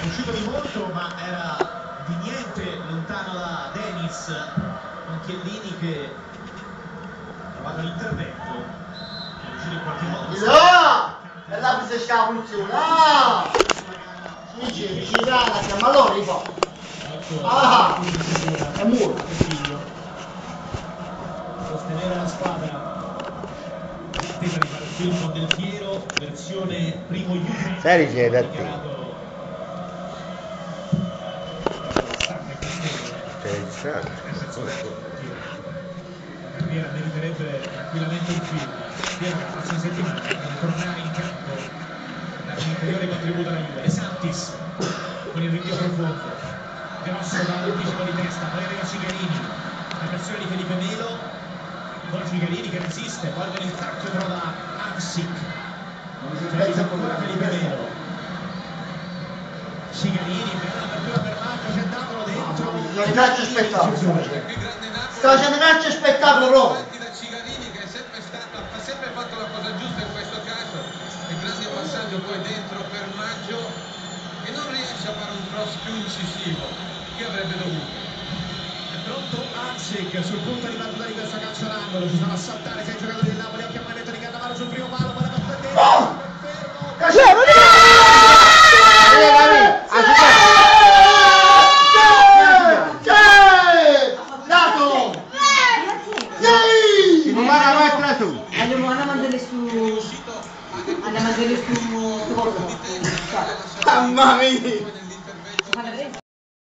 è uscito di molto, ma era di niente lontano da Denis, con Chiellini che ha trovato l'intervento, è riuscito in qualche modo. No! E là mi si scava funzione, ah! Dice, ci dà la chiamallone, fa. Ah! È molto. Sostenere la squadra. Tenta di fare il film con Del Piero, versione primo Juve. Sai che da te. Piera meriterebbe tranquillamente un film. Piera la prossima settimana deve tornare in campo, dare un ulteriore contributo alla Juve. E Santis con il rinvio profondo. Grosso dall'anticipo di testa, poi arriva Cigarini, la pressione di Felipe Melo. Con Cigarini che resiste, poi con il tacco trova Amsic. Pensa ancora Felipe Melo. Cigarini, bella apertura per Marco, c'è Davolo dentro. Non calcio spettacolo. Sta facendo calcio spettacolo. Da Cigarini che ha sempre fatto la cosa giusta in questo caso. Il grande passaggio poi dentro per Maggio e non riesce a fare un cross più incisivo che avrebbe dovuto. Pronto Amsic sul punto di battuta di questo calcio d'angolo, ci sono a saltare 6 giocatori del Napoli, occhio a manetto di Cannavaro sul primo palo, poi la battuta dentro, fermo, Mamma mia!